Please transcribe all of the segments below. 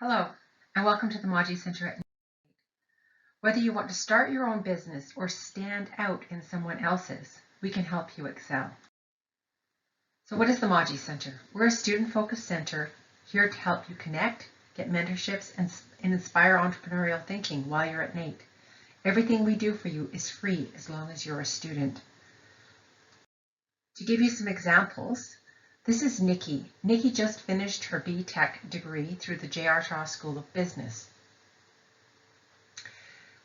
Hello, and welcome to the Mawji Centre at NAIT. Whether you want to start your own business or stand out in someone else's, we can help you excel. So what is the Mawji Centre? We're a student-focused centre here to help you connect, get mentorships, and inspire entrepreneurial thinking while you're at NAIT. Everything we do for you is free as long as you're a student. To give you some examples, this is Nikki. Nikki just finished her B.Tech degree through the J.R. Shaw School of Business.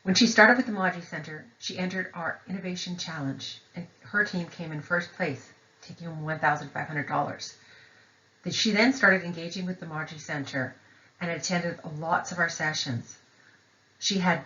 When she started with the Mawji Centre, she entered our Innovation Challenge, and her team came in first place, taking home $1,500. She then started engaging with the Mawji Centre and attended lots of our sessions. She had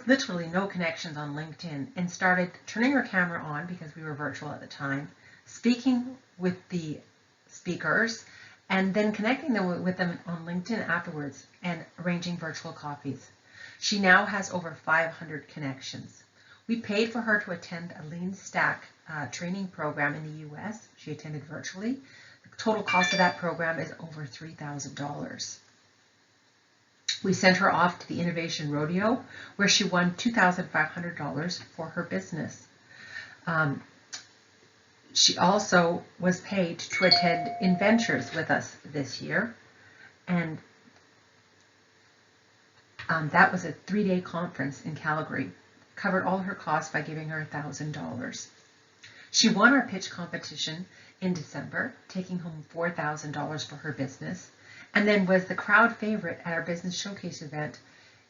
literally no connections on LinkedIn and started turning her camera on, because we were virtual at the time, speaking with the speakers, and then connecting them with them on LinkedIn afterwards and arranging virtual coffees. She now has over 500 connections. We paid for her to attend a Lean Stack training program in the US. She attended virtually. The total cost of that program is over $3,000. We sent her off to the Innovation Rodeo, where she won $2,500 for her business. She also was paid to attend Inventures with us this year, and that was a 3-day conference in Calgary. Covered all her costs by giving her $1,000. She won our pitch competition in December, taking home $4,000 for her business, and then was the crowd favorite at our business showcase event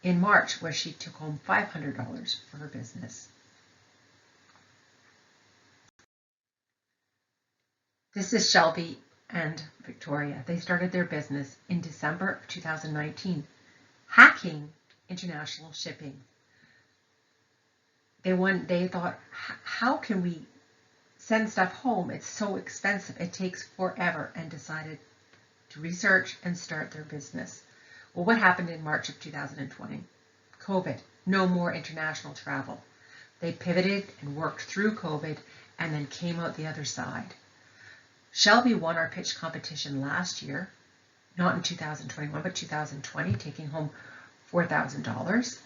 in March, where she took home $500 for her business. This is Shelby and Victoria. They started their business in December of 2019, hacking international shipping. They thought, how can we send stuff home? It's so expensive. It takes forever, and decided to research and start their business. Well, what happened in March of 2020? COVID. No more international travel. They pivoted and worked through COVID and then came out the other side. Shelby won our pitch competition last year, not in 2021, but 2020, taking home $4,000.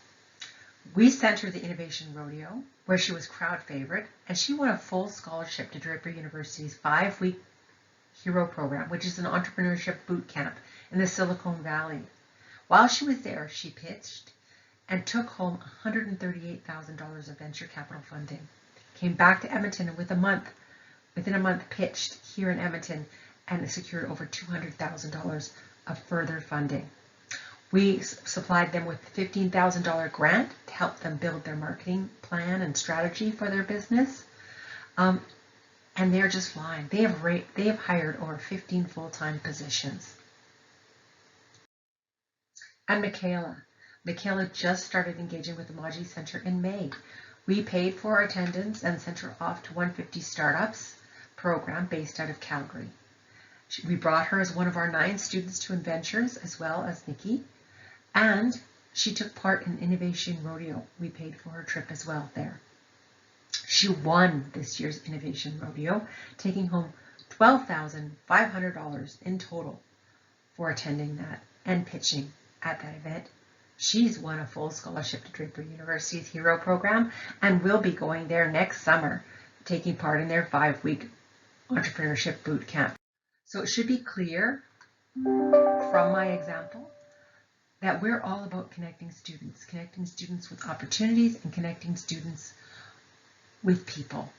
We sent her the Innovation Rodeo, where she was crowd favorite, and she won a full scholarship to Draper University's 5-week Hero program, which is an entrepreneurship boot camp in the Silicon Valley. While she was there, she pitched and took home $138,000 of venture capital funding. Came back to Edmonton, and within a month pitched here in Edmonton and secured over $200,000 of further funding. We supplied them with a $15,000 grant to help them build their marketing plan and strategy for their business. And they're just flying. They have hired over 15 full-time positions. And Michaela just started engaging with the Mawji Centre in May. We paid for her attendance and sent her off to 150 Startups program based out of Calgary. We brought her as one of our 9 students to Inventures, as well as Nikki, and she took part in Innovation Rodeo. We paid for her trip as well there. She won this year's Innovation Rodeo, taking home $12,500 in total for attending that and pitching at that event. She's won a full scholarship to Draper University's Hero program and will be going there next summer, taking part in their 5-week entrepreneurship boot camp. So it should be clear from my example that we're all about connecting students with opportunities, and connecting students with people.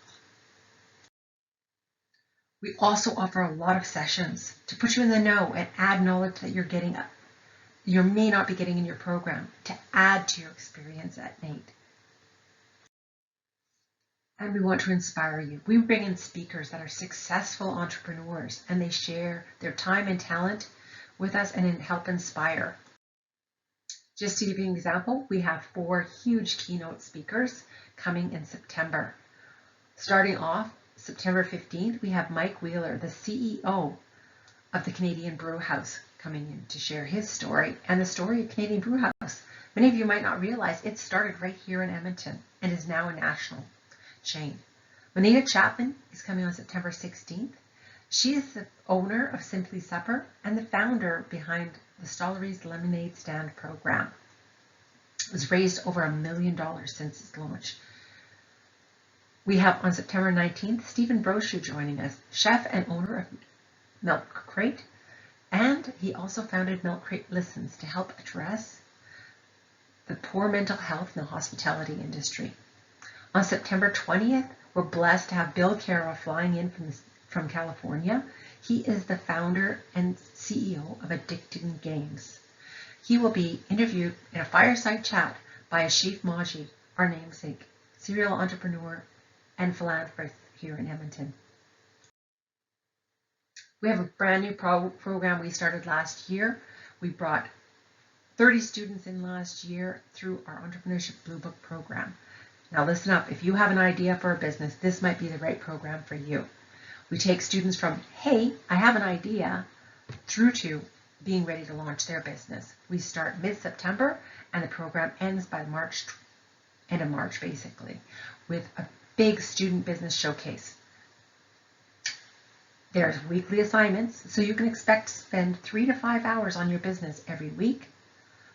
We also offer a lot of sessions to put you in the know and add knowledge that you may not be getting in your program, to add to your experience at NAIT. And we want to inspire you. We bring in speakers that are successful entrepreneurs, and they share their time and talent with us and help inspire. Just to give you an example, we have 4 huge keynote speakers coming in September. Starting off September 15th, we have Mike Wheeler, the CEO of the Canadian Brew House, coming in to share his story and the story of Canadian Brew House. Many of you might not realize it started right here in Edmonton and is now a national chain. Juanita Chapman is coming on September 16th. She is the owner of Simply Supper and the founder behind the Stollery's Lemonade Stand program. It was raised over $1 million since its launch. We have on September 19th, Stephen Brochu joining us, chef and owner of Milk Crate, and he also founded Milk Crate Listens to help address the poor mental health in the hospitality industry. On September 20th, we're blessed to have Bill Carroll flying in from California. He is the founder and CEO of Addicting Games. He will be interviewed in a fireside chat by Ashif Mawji, our namesake, serial entrepreneur and philanthropist here in Edmonton. We have a brand new program we started last year. We brought 30 students in last year through our Entrepreneurship Blue Book program. Now listen up, if you have an idea for a business, this might be the right program for you. We take students from, hey, I have an idea, through to being ready to launch their business. We start mid-September and the program ends by end of March basically, with a big student business showcase. There's weekly assignments, so you can expect to spend 3 to 5 hours on your business every week,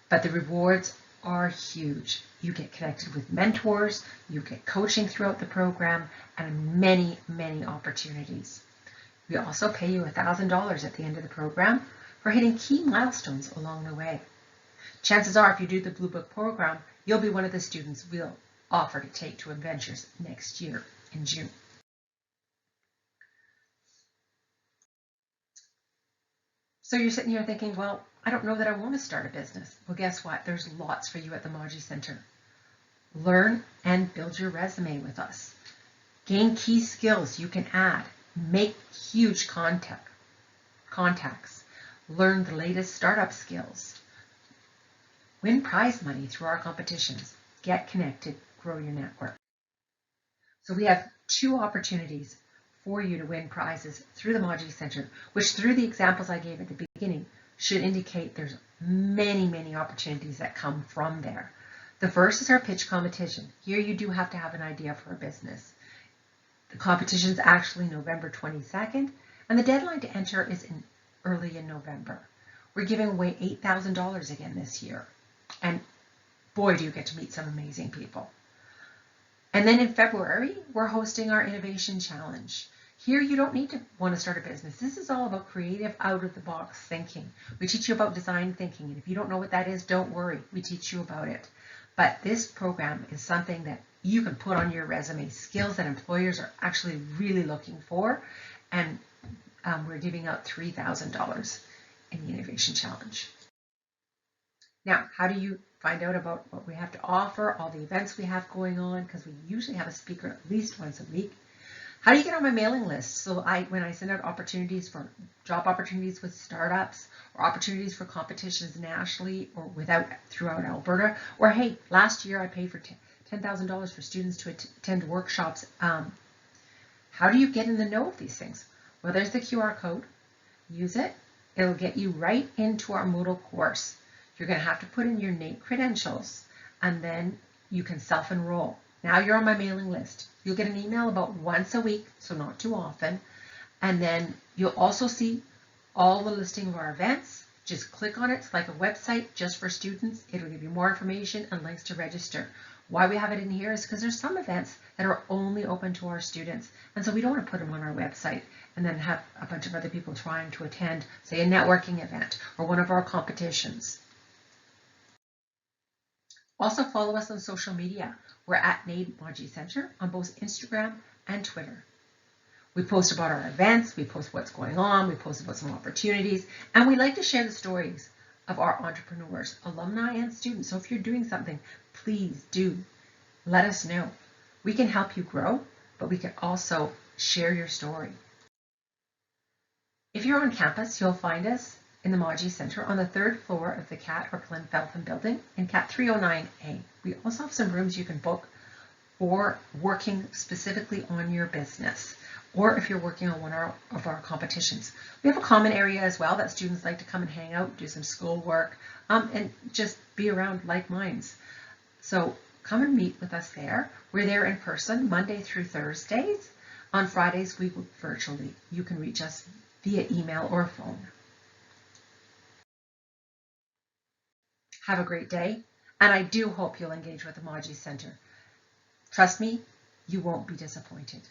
but the rewards are huge. You get connected with mentors, you get coaching throughout the program, and many, many opportunities. We also pay you $1,000 at the end of the program for hitting key milestones along the way. Chances are, if you do the Blue Book program, you'll be one of the students we'll offer to take to Adventures next year in June. So you're sitting here thinking, well, I don't know that I want to start a business. Well, guess what? There's lots for you at the Mawji Centre. Learn and build your resume with us. Gain key skills you can add. Make huge contacts. Learn the latest startup skills. Win prize money through our competitions. Get connected, grow your network. So we have 2 opportunities for you to win prizes through the Mawji Centre, which through the examples I gave at the beginning should indicate there's many, many opportunities that come from there. The first is our pitch competition. Here you do have to have an idea for a business. The competition is actually November 22nd, and the deadline to enter is early in November. We're giving away $8,000 again this year, and boy, do you get to meet some amazing people. And then in February, we're hosting our Innovation Challenge. Here, you don't need to want to start a business. This is all about creative, out-of-the-box thinking. We teach you about design thinking, and if you don't know what that is, don't worry. We teach you about it. But this program is something that you can put on your resume, skills that employers are actually really looking for, and we're giving out $3,000 in the Innovation Challenge. Now, how do you find out about what we have to offer, all the events we have going on, because we usually have a speaker at least once a week? How do you get on my mailing list? So when I send out opportunities for job opportunities with startups, or opportunities for competitions nationally or throughout Alberta, or hey, last year I paid for $10,000 for students to attend workshops. How do you get in the know of these things? Well, there's the QR code. Use it. It'll get you right into our Moodle course. You're going to have to put in your NAIT credentials, and then you can self-enroll. Now you're on my mailing list. You'll get an email about once a week, so not too often. And then you'll also see all the listing of our events. Just click on it. It's like a website just for students. It'll give you more information and links to register. Why we have it in here is because there's some events that are only open to our students. And so we don't want to put them on our website and then have a bunch of other people trying to attend, say, a networking event or one of our competitions. Also follow us on social media. We're at NAIT Mawji Centre on both Instagram and Twitter. We post about our events, we post what's going on, we post about some opportunities, and we like to share the stories of our entrepreneurs, alumni and students. So if you're doing something, please do let us know. We can help you grow, but we can also share your story. If you're on campus, you'll find us in the Mawji Centre on the 3rd floor of the CAT or Glen Feltham building in CAT 309A. We also have some rooms you can book for working specifically on your business, or if you're working on one of our competitions. We have a common area as well that students like to come and hang out, do some school work, and just be around like minds. So come and meet with us there. We're there in person Monday through Thursdays. On Fridays, we work virtually. You can reach us via email or phone. Have a great day, and I do hope you'll engage with the Mawji Centre. Trust me, you won't be disappointed.